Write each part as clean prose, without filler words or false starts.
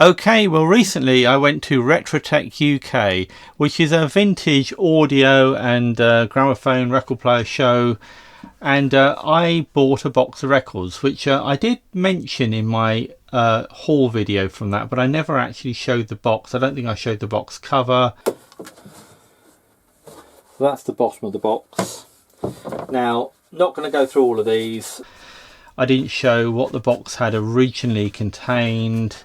Okay, well recently I went to RetrotechUK, which is a vintage audio and gramophone record player show, and I bought a box of records, which I did mention in my haul video from that, but I never actually showed the box. I don't think I showed the box cover. That's the bottom of the box. Now, not going to go through all of these. I didn't show what the box had originally contained.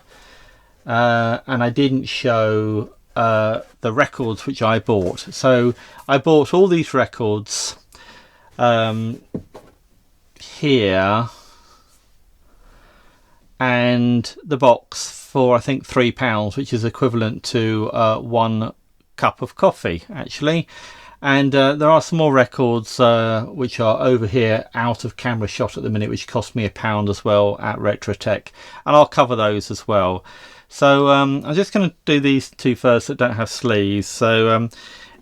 And I didn't show the records which I bought. So I bought all these records here, and the box for I think £3, which is equivalent to 1 cup of coffee actually. And there are some more records which are over here out of camera shot at the minute, which cost me £1 as well at Retrotech, and I'll cover those as well. So I'm just going to do these two first that don't have sleeves. So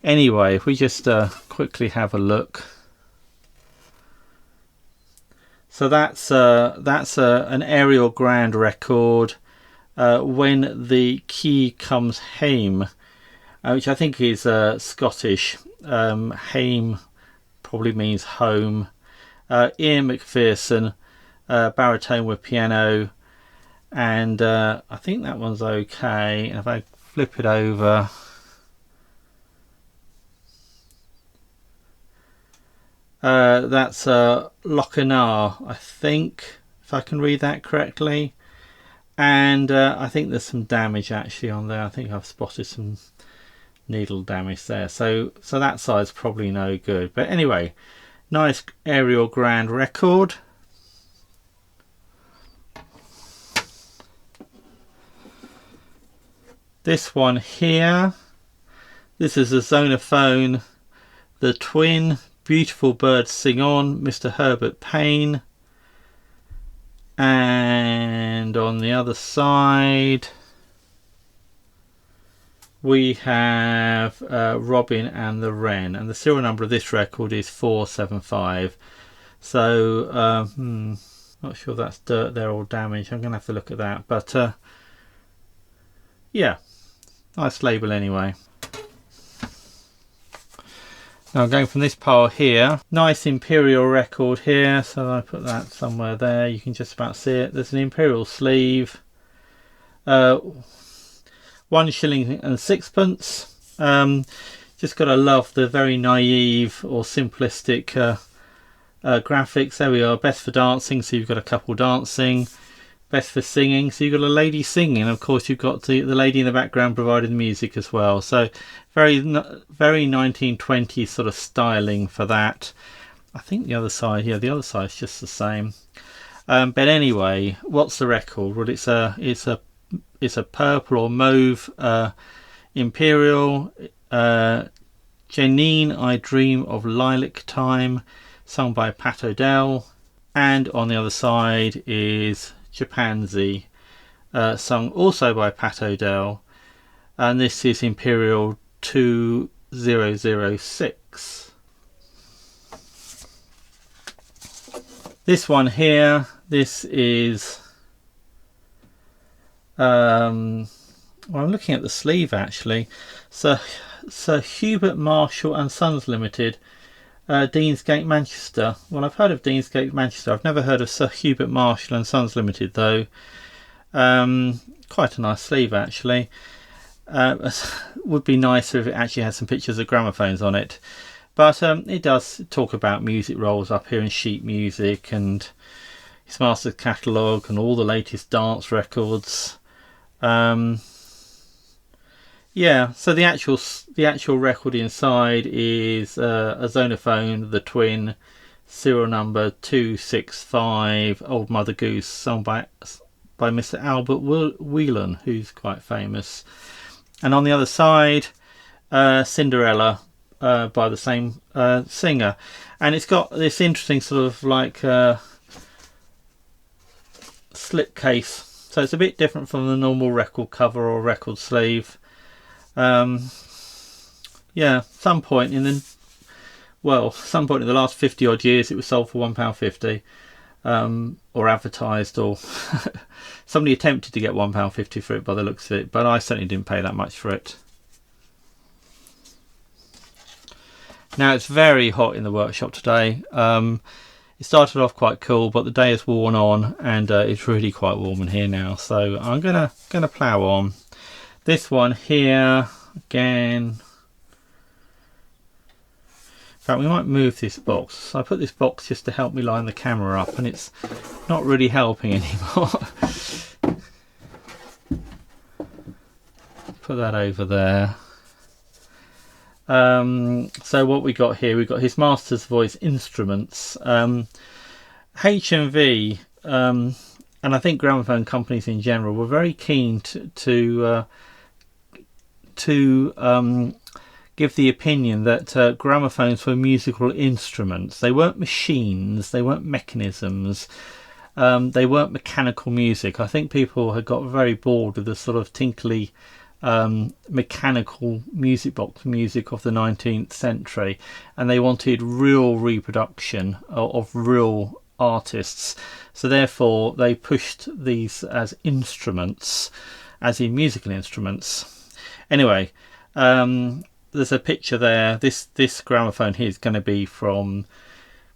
anyway, if we just quickly have a look. So that's an Ariel Grand record, When the Key Comes Hame, which I think is Scottish. Hame probably means home. Ian McPherson, baritone with piano. And I think that one's okay. And if I flip it over, that's Lochanar, I think, if I can read that correctly. And I think there's some damage actually on there. I think I've spotted some needle damage there. So that side's probably no good. But anyway, nice Ariel Grand record. This one here, this is a Zonophone, the Twin, Beautiful Birds Sing On, Mr. Herbert Payne. And on the other side we have Robin and the Wren, and the serial number of this record is 475. So not sure if that's dirt there or damage. I'm gonna have to look at that, but yeah, nice label anyway. Now going from this pile here, nice Imperial record here, so I put that somewhere there, you can just about see it. There's an Imperial sleeve, 1 shilling and 6pence. Just gotta love the very naive or simplistic graphics. There we are. Best for dancing, so you've got a couple dancing. Best for singing, so you've got a lady singing, and of course you've got the lady in the background providing the music as well. So very 1920s sort of styling for that. I think the other side, yeah, the other side is just the same. But anyway, what's the record? Well, it's a purple or mauve Imperial. Janine, I Dream of Lilac Time, sung by Pat O'Dell, and on the other side is Chimpanzee, sung also by Pat O'Dell, and this is Imperial 2006. This one here, this is well, I'm looking at the sleeve actually. Sir Hubert Marshall and Sons Limited, Deansgate, Manchester. Well, I've heard of Deansgate, Manchester. I've never heard of Sir Hubert Marshall and Sons Limited though. Quite a nice sleeve actually. Would be nicer if it actually had some pictures of gramophones on it, but it does talk about music rolls up here and sheet music and his master's catalogue and all the latest dance records. Yeah, so the actual record inside is a Zonophone, the Twin, serial number 265, Old Mother Goose, sung by Mr. Albert Whelan, who's quite famous. And on the other side, Cinderella, by the same singer. And it's got this interesting sort of like slip case. So it's a bit different from the normal record cover or record sleeve. Yeah, some point in the last 50 odd years it was sold for £1.50. or advertised, or somebody attempted to get £1.50 for it by the looks of it, but I certainly didn't pay that much for it. Now it's very hot in the workshop today. It started off quite cool, but the day has worn on, and it's really quite warm in here now. So I'm gonna plough on. This one here again. In fact, we might move this box. So I put this box just to help me line the camera up, and it's not really helping anymore. Put that over there. So what we got here, we've got his Master's Voice instruments. HMV and I think gramophone companies in general were very keen to give the opinion that gramophones were musical instruments. They weren't machines, they weren't mechanisms, they weren't mechanical music. I think people had got very bored with the sort of tinkly mechanical music box music of the 19th century, and they wanted real reproduction of real artists. So therefore they pushed these as instruments, as in musical instruments. Anyway, there's a picture there. This gramophone here is going to be from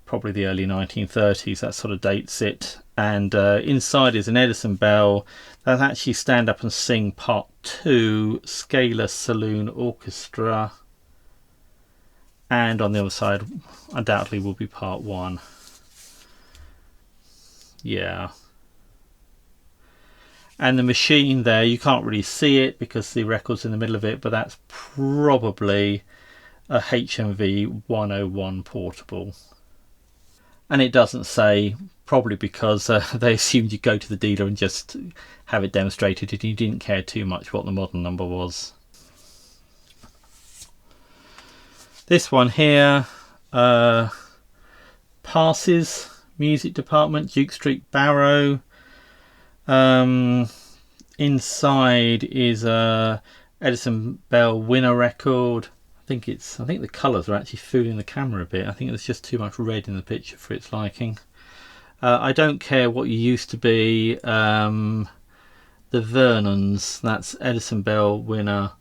probably the early 1930s. That sort of dates it. And inside is an Edison Bell. That's actually Stand Up and Sing Part 2, Scalar Saloon Orchestra. And on the other side, undoubtedly, will be Part 1. Yeah. And the machine there, you can't really see it because the record's in the middle of it, but that's probably a HMV 101 portable. And it doesn't say, probably because they assumed you'd go to the dealer and just have it demonstrated, and you didn't care too much what the model number was. This one here, Passes Music Department, Duke Street, Barrow. Inside is a Edison Bell Winner record. I think the colours are actually fooling the camera a bit. I think there's just too much red in the picture for its liking. I don't care what you used to be. The Vernons, that's Edison Bell Winner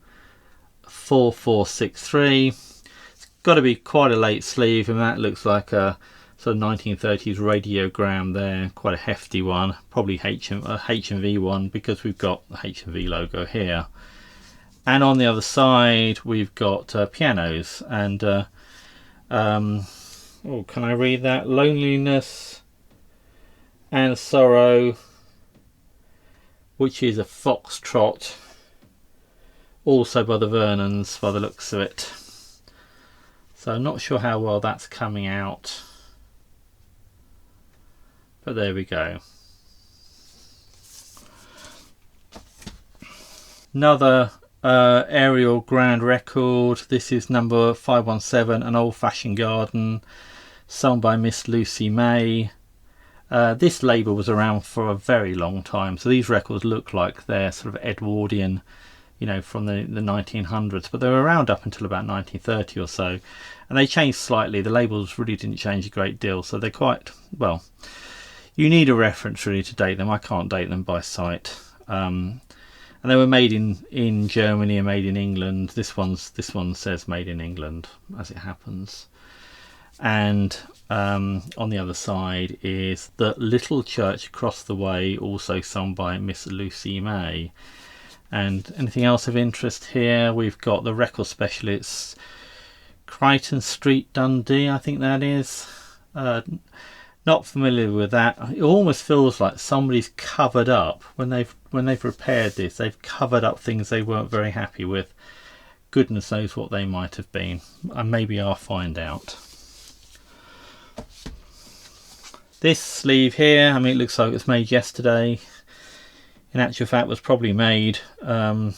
4463. It's got to be quite a late sleeve, and that looks like a sort of 1930s radiogram there, quite a hefty one, probably a HMV one because we've got the HMV logo here. And on the other side we've got pianos, and oh, can I read that? Loneliness and Sorrow, which is a foxtrot, also by the Vernons by the looks of it. So I'm not sure how well that's coming out, but there we go. Another Ariel Grand record. This is number 517, An Old Fashioned Garden, sung by Miss Lucy May. This label was around for a very long time, so these records look like they're sort of Edwardian, you know, from the 1900s, but they were around up until about 1930 or so, and they changed slightly. The labels really didn't change a great deal, so they're quite, well, you need a reference really to date them. I can't date them by sight. And they were made in Germany and made in England. This one says made in England, as it happens. And on the other side is The Little Church Across the Way, also sung by Miss Lucy May. And anything else of interest here? We've got the record specialists, Crichton Street, Dundee, I think that is. Not familiar with that. It almost feels like somebody's covered up when they've repaired this. They've covered up things they weren't very happy with. Goodness knows what they might have been, and maybe I'll find out. This sleeve here, I mean, it looks like it was made yesterday. In actual fact, it was probably made well,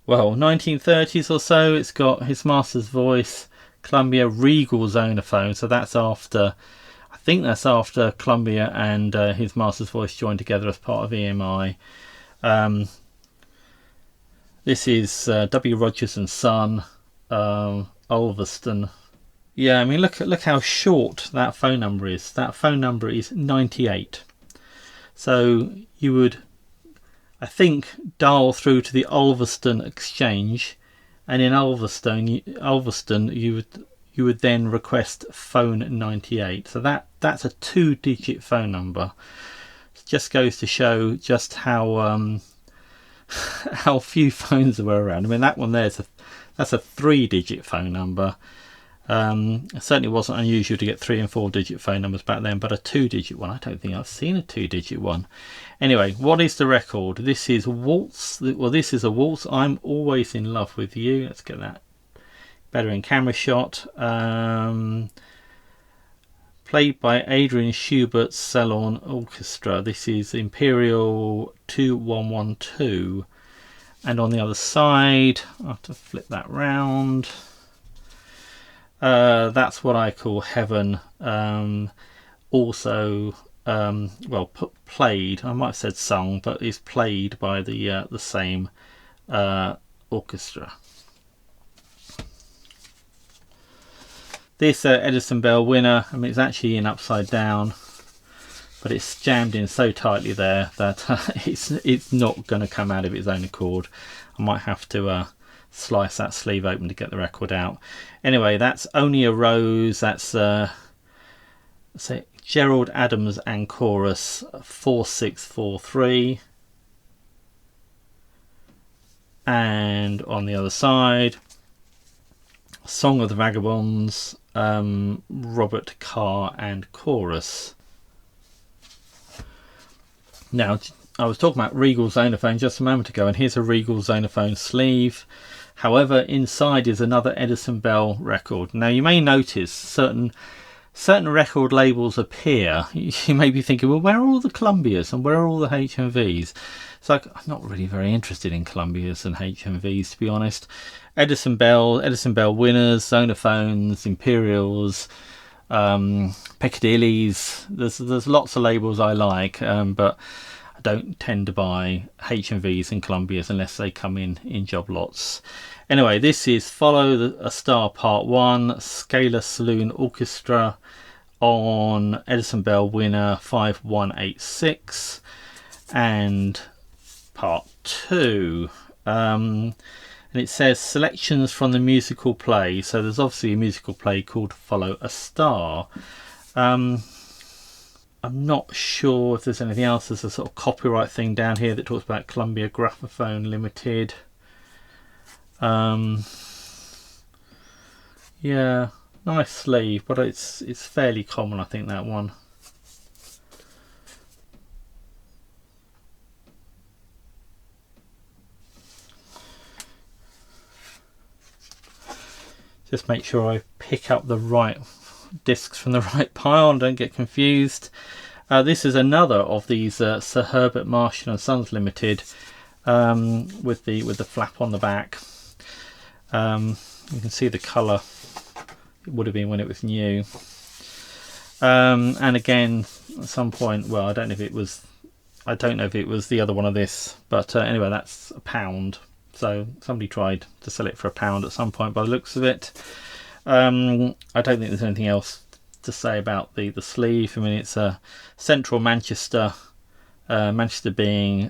1930s or so. It's got His Master's Voice, Columbia, Regal Zonophone, so that's after, I think that's after Columbia and His Master's Voice joined together as part of EMI. This is W. Rogers and Son, Ulverston, Yeah, I mean, look how short that phone number is. That phone number is 98. So you would, I think, dial through to the Ulverston exchange, and in Ulverston you would then request phone 98. So that's a 2-digit phone number. It just goes to show just how how few phones there were around. I mean, that one that's a 3-digit phone number. It certainly wasn't unusual to get 3- and 4-digit phone numbers back then, but a 2-digit one, I don't think I've seen a 2-digit one. Anyway, what is the record? This is Waltz. Well, this is a waltz. I'm Always in Love with You. Let's get that better in camera shot. Played by Adrian Schubert's Salon Orchestra. This is Imperial 2112. And on the other side, I have to flip that round. That's what I call Heaven. Also, well, played. I might have said sung, but is played by the same orchestra. This Edison Bell winner, I mean, it's actually in upside down, but it's jammed in so tightly there that it's not going to come out of its own accord. I might have to slice that sleeve open to get the record out. Anyway, that's Only a Rose. That's Gerald Adams and Chorus 4643. And on the other side, Song of the Vagabonds, Robert Carr and Chorus. Now, I was talking about Regal Zonophone just a moment ago, and here's a Regal Zonophone sleeve. However, inside is another Edison Bell record. Now, you may notice certain record labels appear. You may be thinking, well, where are all the Columbias and where are all the HMVs? It's like, I'm not really very interested in Columbias and HMVs, to be honest. Edison Bell winners, Zonophones, Imperials, Piccadillys. There's lots of labels I like, but I don't tend to buy HMVs and Columbias unless they come in job lots. Anyway, this is Follow a Star Part 1, Scalar Saloon Orchestra on Edison Bell winner 5186, and Part 2. And it says selections from the musical play. So there's obviously a musical play called Follow a Star. I'm not sure if there's anything else. There's a sort of copyright thing down here that talks about Columbia Gramophone Limited. Yeah, nice sleeve, but it's fairly common, I think, that one. Just make sure I pick up the right discs from the right pile and don't get confused. This is another of these Sir Herbert Marshall and Sons Limited, with the flap on the back. You can see the colour. It would have been when it was new. And again, at some point, well, I don't know if it was the other one of this, but anyway, that's £1. So somebody tried to sell it for £1 at some point by the looks of it. I don't think there's anything else to say about the sleeve. I mean, it's a central Manchester, Manchester being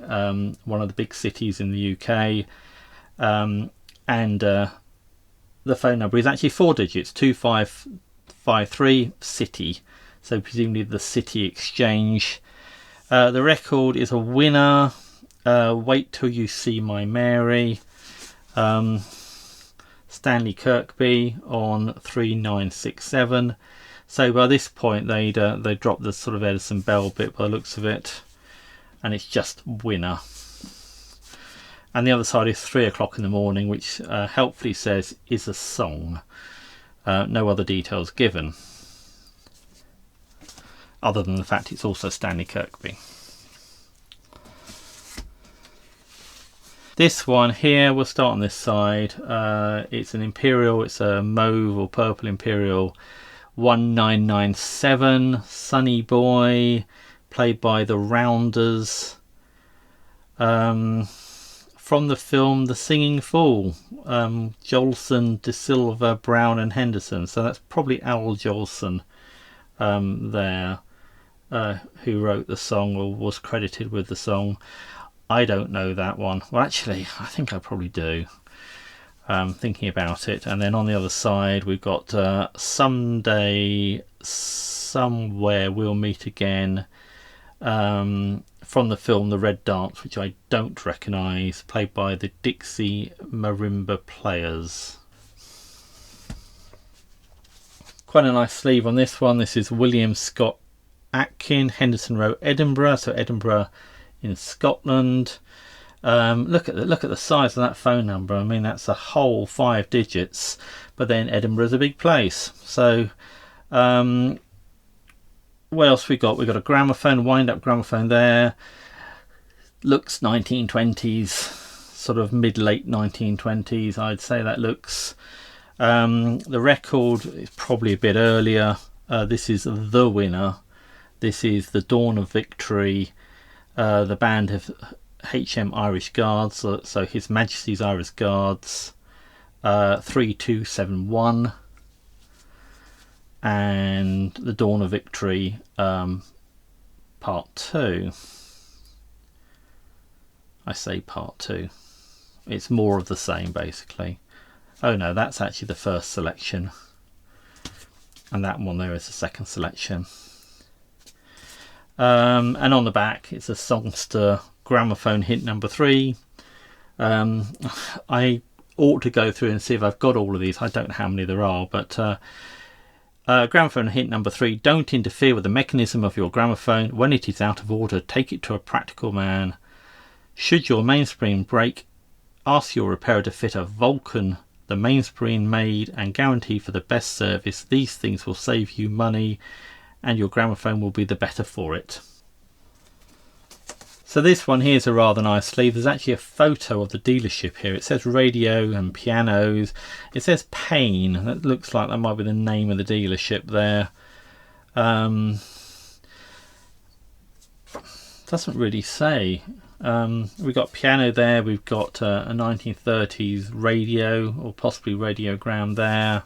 one of the big cities in the UK, and the phone number is actually 4 digits, 2553 City, so presumably the City Exchange. The record is a winner. Wait Till You See My Mary, Stanley Kirkby on 3967. So by this point they dropped the sort of Edison Bell bit by the looks of it, and it's just winner. And the other side is 3 o'clock in the morning, which helpfully says is a song. No other details given, other than the fact it's also Stanley Kirkby. This one here, we'll start on this side. It's an Imperial, it's a mauve or purple Imperial 1997, Sunny Boy, played by the Rounders. from the film The Singing Fool, Jolson, De Silva, Brown and Henderson. So that's probably Al Jolson there, who wrote the song or was credited with the song. I don't know that one. Well, actually, I think I probably do. Thinking about it. And then on the other side we've got Someday Somewhere We'll Meet Again, from the film The Red Dance, which I don't recognise, played by the Dixie Marimba Players. Quite a nice sleeve on this one. This is William Scott Atkin, Henderson Row, Edinburgh, so Edinburgh in Scotland. Look at the size of that phone number. I mean, that's a whole 5 digits, but then Edinburgh's a big place. So what else we got? We've got a gramophone, wind-up gramophone there. Looks 1920s, sort of mid-late 1920s, I'd say that looks. The record is probably a bit earlier. This is The Winner. This is The Dawn of Victory. The band have HM Irish Guards, so His Majesty's Irish Guards, 3271, and The Dawn of Victory, part 2. I say part 2. It's more of the same, basically. Oh no, that's actually the first selection, and that one there is the second selection. And on the back it's a Songster gramophone hint number 3. I ought to go through and see if I've got all of these. I don't know how many there are, but gramophone hint number 3: don't interfere with the mechanism of your gramophone. When it is out of order, take it to a practical man. Should your mainspring break, ask your repairer to fit a Vulcan, the mainspring made and guaranteed for the best service. These things will save you money and your gramophone will be the better for it. So this one here is a rather nice sleeve. There's actually a photo of the dealership here. It says radio and pianos. It says Payne. That looks like that might be the name of the dealership there. Doesn't really say. We've got piano there. We've got a 1930s radio, or possibly radiogram there.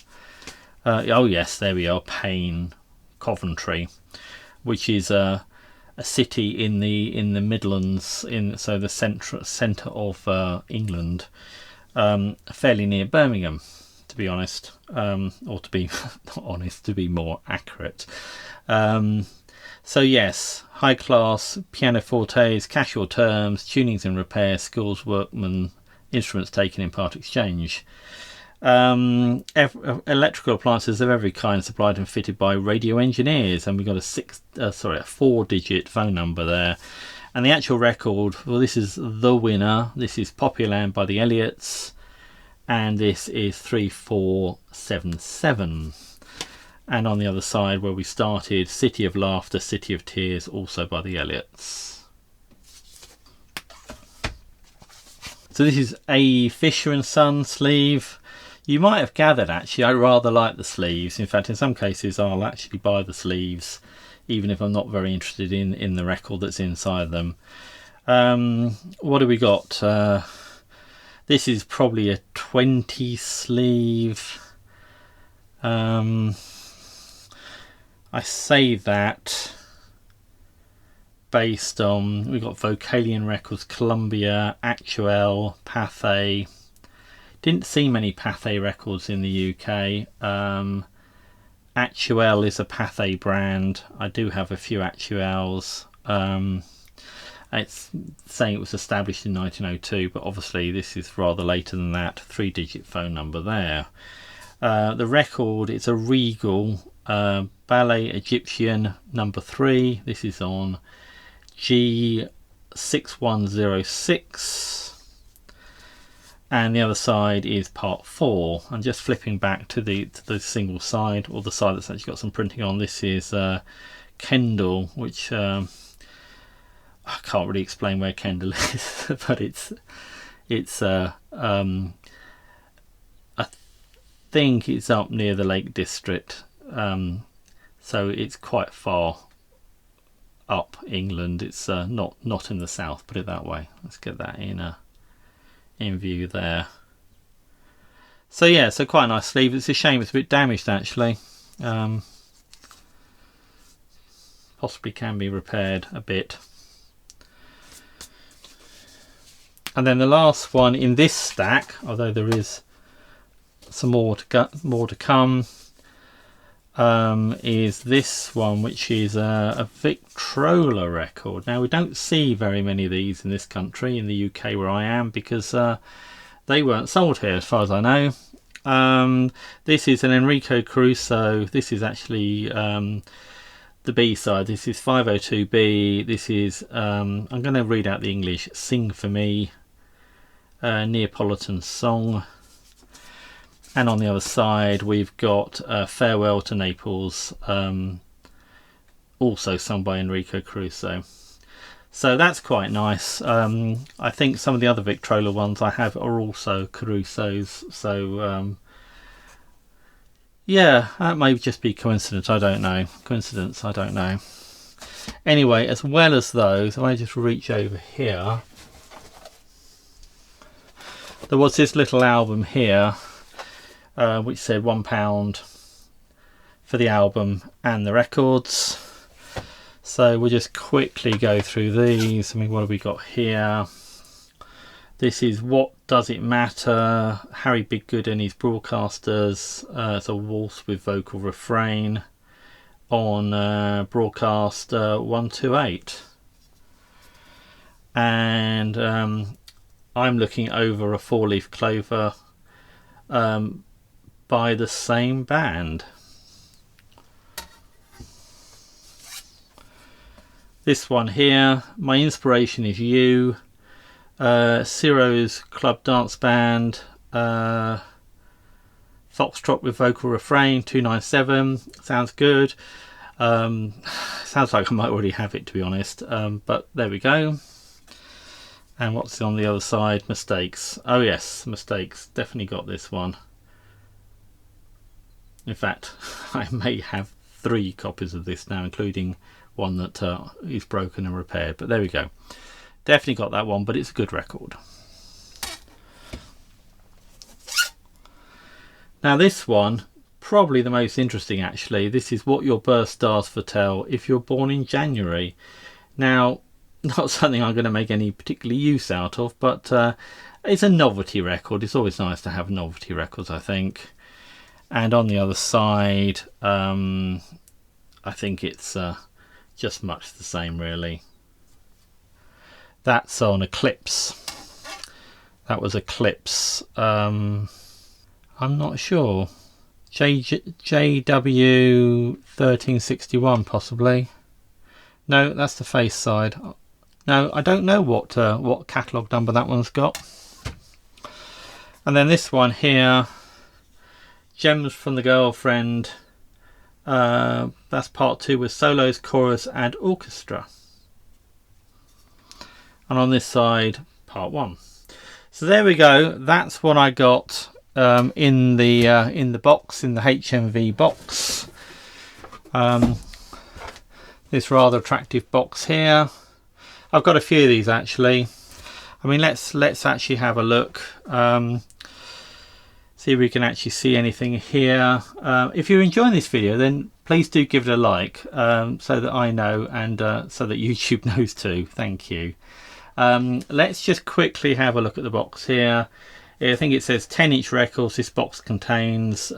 Oh yes, there we are. Payne, Coventry, which is a city in the Midlands, so the centre of England, fairly near Birmingham, to be honest, or to be not honest, to be more accurate. So yes, high class pianofortes, casual terms, tunings and repairs, schools, workmen, instruments taken in part exchange. Electrical appliances of every kind supplied and fitted by radio engineers, and we've got a 4-digit phone number there. And the actual record, well, this is The Winner. This is Popular by the Elliots, and this is 3477. And on the other side where we started, City of Laughter, City of Tears, also by the Elliots. So this is a Fisher & Son sleeve. You might have gathered, actually, I rather like the sleeves. In fact, in some cases I'll actually buy the sleeves, even if I'm not very interested in the record that's inside them. What do we got? This is probably a 20 sleeve. I say that based on, we've got Vocalion Records, Columbia, Actuel, Pathé. Didn't see many Pathé records in the UK. Actuel is a Pathé brand. I do have a few Actuels. It's saying it was established in 1902, but obviously this is rather later than that. 3-digit phone number there. The record, it's a Regal Ballet Egyptian number 3. This is on G6106. And the other side is part 4. I'm just flipping back to the single side, or the side that's actually got some printing on. This is Kendall, which I can't really explain where Kendall is, but it's I think it's up near the Lake District, so it's quite far up England. It's not in the south, put it that way. Let's get that in in view there. So yeah, so quite a nice sleeve. It's a shame it's a bit damaged actually. Possibly can be repaired a bit. And then the last one in this stack, although there is some more to come, is this one, which is a Victrola record. Now we don't see very many of these in this country, in the UK where I am, because they weren't sold here as far as I know. This is an Enrico Caruso. This is actually the B side. This is 502B. This is I'm going to read out the English. Sing for Me, Neapolitan Song. And on the other side we've got Farewell to Naples, also sung by Enrico Caruso. So that's quite nice. I think some of the other Victrola ones I have are also Caruso's. So yeah, that may just be coincidence, I don't know. Coincidence, I don't know. Anyway, as well as those, if I just reach over here, there was this little album here, which said £1 for the album and the records. So we'll just quickly go through these. I mean, what have we got here? This is What Does It Matter? Harry Biggood and His Broadcasters. It's a waltz with vocal refrain on broadcast 128. And I'm looking over a 4-leaf clover by the same band. This one here, My Inspiration Is You, Ciro's Club Dance Band, Foxtrot with vocal refrain, 297, sounds good. Sounds like I might already have it, to be honest, but there we go. And what's on the other side? Mistakes. Oh yes, Mistakes, definitely got this one. In fact, I may have 3 copies of this now, including one that is broken and repaired, but there we go. Definitely got that one, but it's a good record. Now this one, probably the most interesting actually. This is What Your Birth Stars Foretell If You're Born in January. Now, not something I'm going to make any particular use out of, but it's a novelty record. It's always nice to have novelty records, I think. And on the other side, I think it's just much the same really. That's on Eclipse. That was Eclipse. I'm not sure. JW 1361 possibly. No, that's the face side. No, I don't know what catalogue number that one's got. And then this one here, Gems from the Girlfriend. That's part 2 with solos, chorus and orchestra. And on this side, part 1. So there we go. That's what I got in the box, in the HMV box. This rather attractive box here. I've got a few of these actually. I mean, let's actually have a look. See if we can actually see anything here. If you're enjoying this video, then please do give it a like, so that I know, and so that YouTube knows too. Thank you. Let's just quickly have a look at the box here. I think it says 10-inch records this box contains.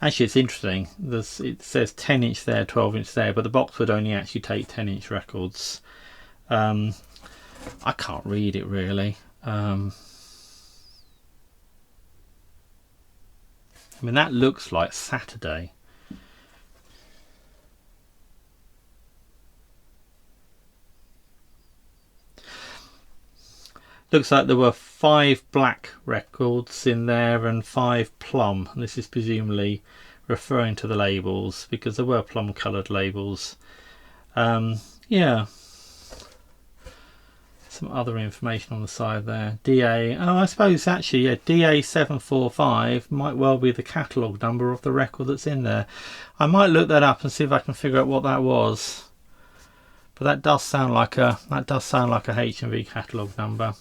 Actually, it's interesting. It says 10-inch there, 12-inch there, but the box would only actually take 10-inch records. I can't read it really. I mean, that looks like Saturday. Looks like there were 5 black records in there and 5 plum. And this is presumably referring to the labels, because there were plum coloured labels. Yeah. Some other information on the side there. DA, oh, I suppose actually, yeah, DA745 might well be the catalogue number of the record that's in there. I might look that up and see if I can figure out what that was. but that does sound like a H&V catalogue number.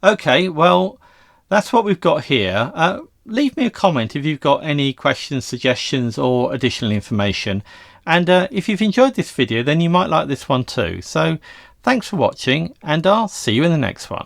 Okay, well, that's what we've got here. Leave me a comment if you've got any questions, suggestions or additional information. And if you've enjoyed this video, then you might like this one too. So thanks for watching, and I'll see you in the next one.